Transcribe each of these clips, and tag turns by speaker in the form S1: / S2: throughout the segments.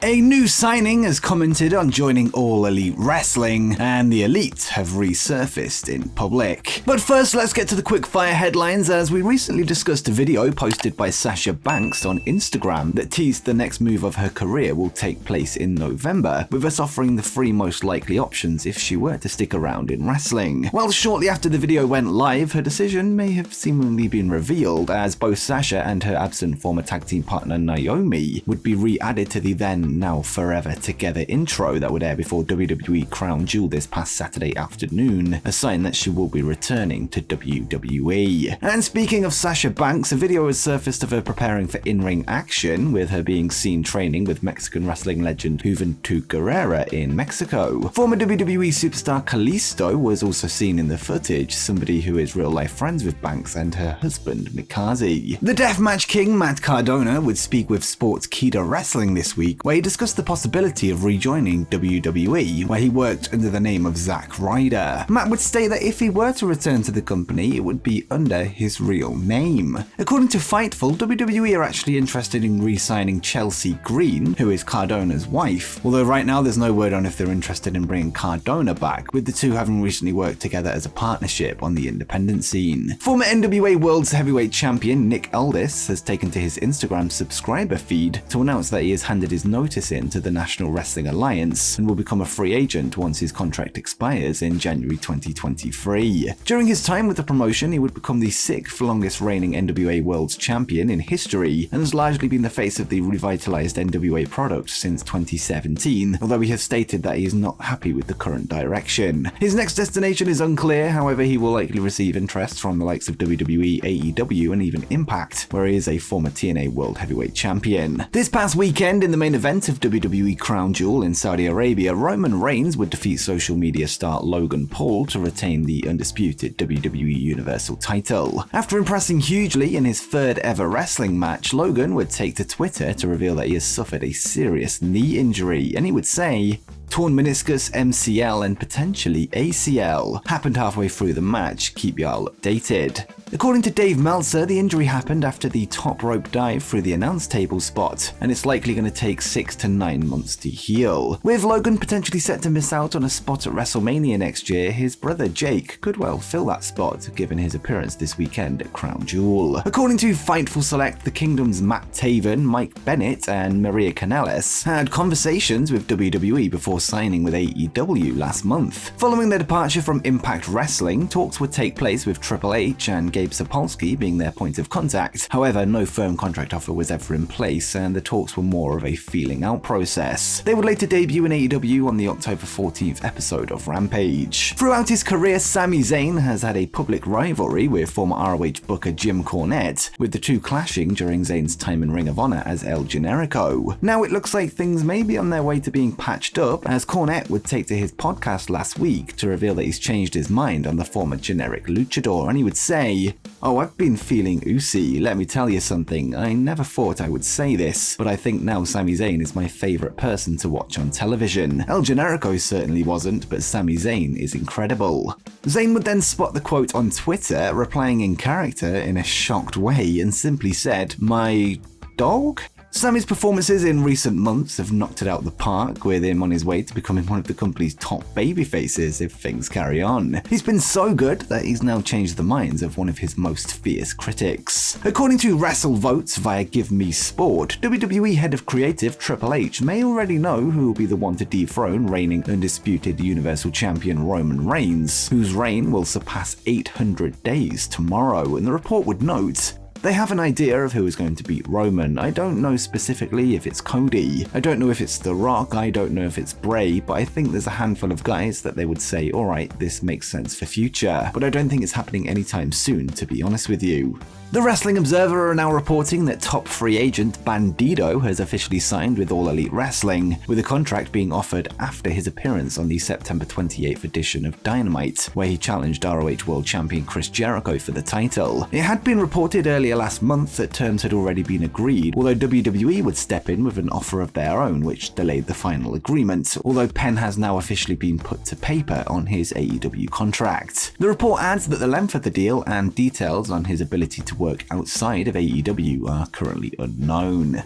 S1: A new signing has commented on joining All Elite Wrestling, and the Elite have resurfaced in public. But first, let's get to the quick-fire headlines, as we recently discussed a video posted by Sasha Banks on Instagram that teased the next move of her career will take place in November, with us offering the 3 most likely options if she were to stick around in wrestling. Well, shortly after the video went live, her decision may have seemingly been revealed, as both Sasha and her absent former tag team partner Naomi would be re-added to the then now forever together intro that would air before WWE Crown Jewel this past Saturday afternoon, a sign that she will be returning to WWE. And speaking of Sasha Banks, a video has surfaced of her preparing for in-ring action, with her being seen training with Mexican wrestling legend Juventud Guerrera in Mexico. Former WWE superstar Kalisto was also seen in the footage, somebody who is real-life friends with Banks and her husband Mikaze. The Deathmatch King Matt Cardona would speak with Sportskeeda Wrestling this week, where he discussed the possibility of rejoining WWE, where he worked under the name of Zack Ryder. Matt would state that if he were to return to the company, it would be under his real name. According to Fightful, WWE are actually interested in re-signing Chelsea Green, who is Cardona's wife, although right now there's no word on if they're interested in bringing Cardona back, with the two having recently worked together as a partnership on the independent scene. Former NWA World's Heavyweight Champion Nick Aldis has taken to his Instagram subscriber feed to announce that he has handed his notice in to the National Wrestling Alliance and will become a free agent once his contract expires in January 2023. During his time with the promotion, he would become the 6th longest reigning NWA World's Champion in history and has largely been the face of the revitalized NWA product since 2017, although he has stated that he is not happy with the current direction. His next destination is unclear, however he will likely receive interest from the likes of WWE, AEW and even Impact, where he is a former TNA World Heavyweight Champion. This past weekend, in the main event of WWE Crown Jewel in Saudi Arabia, Roman Reigns would defeat social media star Logan Paul to retain the undisputed WWE Universal title. After impressing hugely in his 3rd ever wrestling match, Logan would take to Twitter to reveal that he has suffered a serious knee injury, and he would say, "Torn meniscus, MCL, and potentially ACL. Happened halfway through the match. Keep y'all updated." According to Dave Meltzer, the injury happened after the top rope dive through the announce table spot, and it's likely going to take 6 to 9 months to heal. With Logan potentially set to miss out on a spot at WrestleMania next year, his brother Jake could well fill that spot, given his appearance this weekend at Crown Jewel. According to Fightful Select, the Kingdom's Matt Taven, Mike Bennett, and Maria Kanellis had conversations with WWE before signing with AEW last month. Following their departure from Impact Wrestling, talks would take place with Triple H and Gabe Sapolsky being their point of contact. However, no firm contract offer was ever in place, and the talks were more of a feeling out process. They would later debut in AEW on the October 14th episode of Rampage. Throughout his career, Sami Zayn has had a public rivalry with former ROH booker Jim Cornette, with the two clashing during Zayn's time in Ring of Honor as El Generico. Now it looks like things may be on their way to being patched up, as Cornette would take to his podcast last week to reveal that he's changed his mind on the former generic luchador, and he would say, "Oh, I've been feeling oozy. Let me tell you something. I never thought I would say this, but I think now Sami Zayn is my favorite person to watch on television. El Generico certainly wasn't, but Sami Zayn is incredible." Zayn would then spot the quote on Twitter, replying in character in a shocked way, and simply said, "My dog?" Sami's performances in recent months have knocked it out the park, with him on his way to becoming one of the company's top babyfaces if things carry on. He's been so good that he's now changed the minds of one of his most fierce critics. According to WrestleVotes via Give Me Sport, WWE head of creative Triple H may already know who will be the one to dethrone reigning undisputed Universal Champion Roman Reigns, whose reign will surpass 800 days tomorrow, and the report would note, "They have an idea of who is going to beat Roman. I don't know specifically if it's Cody. I don't know if it's The Rock. I don't know if it's Bray, but I think there's a handful of guys that they would say, alright, this makes sense for future. But I don't think it's happening anytime soon, to be honest with you." The Wrestling Observer are now reporting that top free agent Bandido has officially signed with All Elite Wrestling, with a contract being offered after his appearance on the September 28th edition of Dynamite, where he challenged ROH World Champion Chris Jericho for the title. It had been reported earlier last month that terms had already been agreed, although WWE would step in with an offer of their own, which delayed the final agreement, although pen has now officially been put to paper on his AEW contract. The report adds that the length of the deal and details on his ability to work outside of AEW are currently unknown.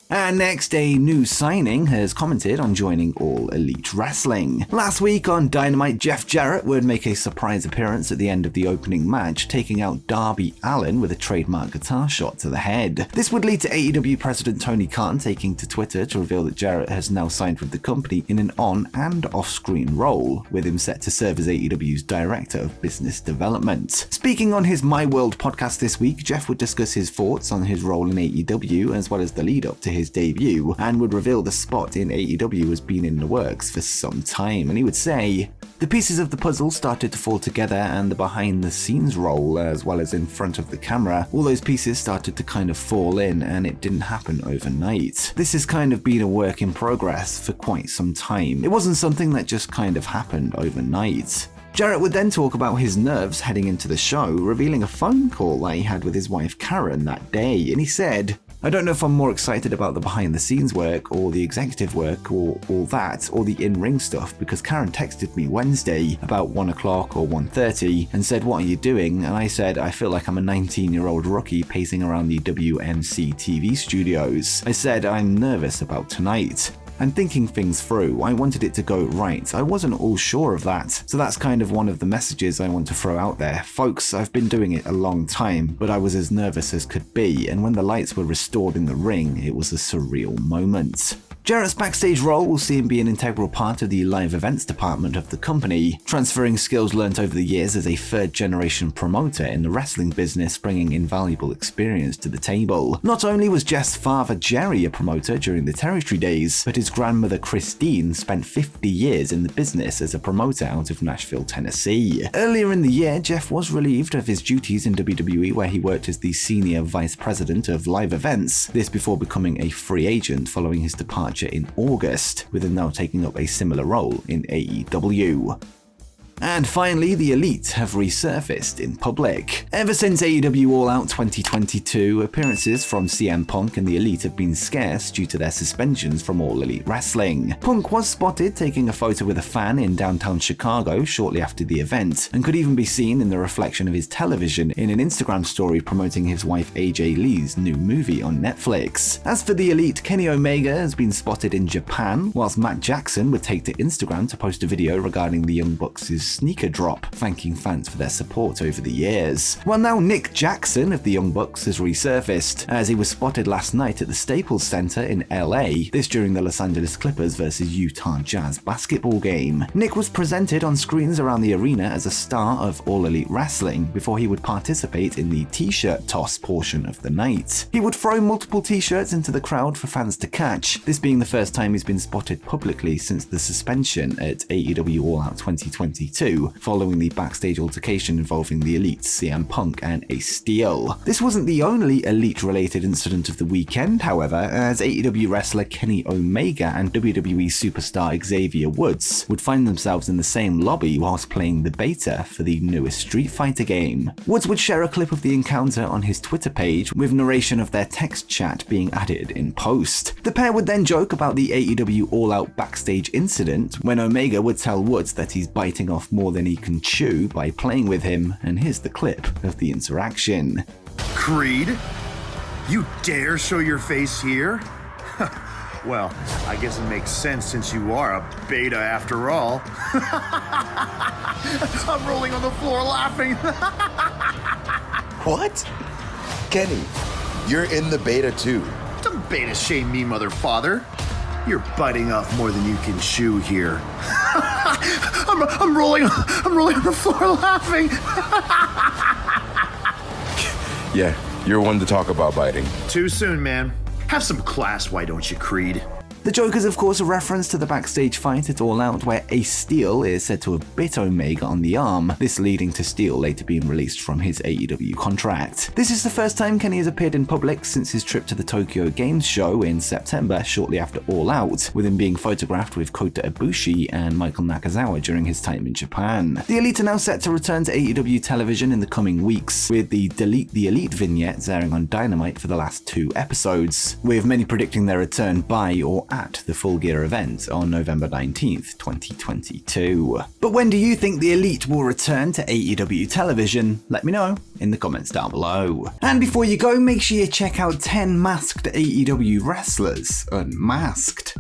S1: And next, a new signing has commented on joining All Elite Wrestling. Last week on Dynamite, Jeff Jarrett would make a surprise appearance at the end of the opening match, taking out Darby Allin with a trademark guitar shot to the head. This would lead to AEW President Tony Khan taking to Twitter to reveal that Jarrett has now signed with the company in an on- and off-screen role, with him set to serve as AEW's Director of Business Development. Speaking on his My World podcast this week, Jeff would discuss his thoughts on his role in AEW as well as the lead-up to his debut, and would reveal the spot in AEW has been in the works for some time, and he would say, "The pieces of the puzzle started to fall together, and the behind-the-scenes role, as well as in front of the camera, all those pieces started to kind of fall in, and it didn't happen overnight. This has kind of been a work in progress for quite some time. It wasn't something that just kind of happened overnight." Jarrett would then talk about his nerves heading into the show, revealing a phone call that he had with his wife Karen that day, and he said, "I don't know if I'm more excited about the behind-the-scenes work or the executive work or all that or the in-ring stuff, because Karen texted me Wednesday about 1 o'clock or 1:30 and said, 'What are you doing?' And I said, 'I feel like I'm a 19-year-old rookie pacing around the WMC TV studios.' I said, 'I'm nervous about tonight. I'm thinking things through. I wanted it to go right. I wasn't all sure of that.' So that's kind of one of the messages I want to throw out there. Folks, I've been doing it a long time, but I was as nervous as could be, and when the lights were restored in the ring, it was a surreal moment." Jarrett's backstage role will see him be an integral part of the live events department of the company, transferring skills learnt over the years as a third-generation promoter in the wrestling business, bringing invaluable experience to the table. Not only was Jeff's father Jerry a promoter during the territory days, but his grandmother Christine spent 50 years in the business as a promoter out of Nashville, Tennessee. Earlier in the year, Jeff was relieved of his duties in WWE, where he worked as the senior vice president of live events, this before becoming a free agent following his departure in August, with him now taking up a similar role in AEW. And finally, the Elite have resurfaced in public. Ever since AEW All Out 2022, appearances from CM Punk and the Elite have been scarce due to their suspensions from All Elite Wrestling. Punk was spotted taking a photo with a fan in downtown Chicago shortly after the event, and could even be seen in the reflection of his television in an Instagram story promoting his wife AJ Lee's new movie on Netflix. As for the Elite, Kenny Omega has been spotted in Japan, whilst Matt Jackson would take to Instagram to post a video regarding the Young Bucks' sneaker drop, thanking fans for their support over the years. Well, now Nick Jackson of the Young Bucks has resurfaced, as he was spotted last night at the Staples Center in LA, this during the Los Angeles Clippers vs Utah Jazz basketball game. Nick was presented on screens around the arena as a star of All Elite Wrestling before he would participate in the t-shirt toss portion of the night. He would throw multiple t-shirts into the crowd for fans to catch, this being the first time he's been spotted publicly since the suspension at AEW All Out 2022, following the backstage altercation involving the Elite, CM Punk, and Ace Steel. This wasn't the only Elite-related incident of the weekend, however, as AEW wrestler Kenny Omega and WWE superstar Xavier Woods would find themselves in the same lobby whilst playing the beta for the newest Street Fighter game. Woods would share a clip of the encounter on his Twitter page, with narration of their text chat being added in post. The pair would then joke about the AEW All Out backstage incident, when Omega would tell Woods that he's biting off more than he can chew by playing with him, and here's the clip of the interaction.
S2: "Creed? You dare show your face here? Well, I guess it makes sense since you are a beta after all." I'm rolling on the floor laughing.
S3: What? Kenny, you're in the beta too.
S2: Don't beta shame me, mother father. You're biting off more than you can chew here. I'm rolling on the floor laughing.
S3: Yeah, you're one to talk about biting.
S2: Too soon, man. Have some class, why don't you, Creed?
S1: The joke is of course a reference to the backstage fight at All Out, where Ace Steel is said to have bit Omega on the arm, this leading to Steel later being released from his AEW contract. This is the first time Kenny has appeared in public since his trip to the Tokyo Games show in September, shortly after All Out, with him being photographed with Kota Ibushi and Michael Nakazawa during his time in Japan. The Elite are now set to return to AEW television in the coming weeks, with the Delete the Elite vignettes airing on Dynamite for the last 2 episodes, with many predicting their return by or at the Full Gear event on November 19th, 2022. But when do you think the Elite will return to AEW television? Let me know in the comments down below. And before you go, make sure you check out 10 masked AEW wrestlers unmasked.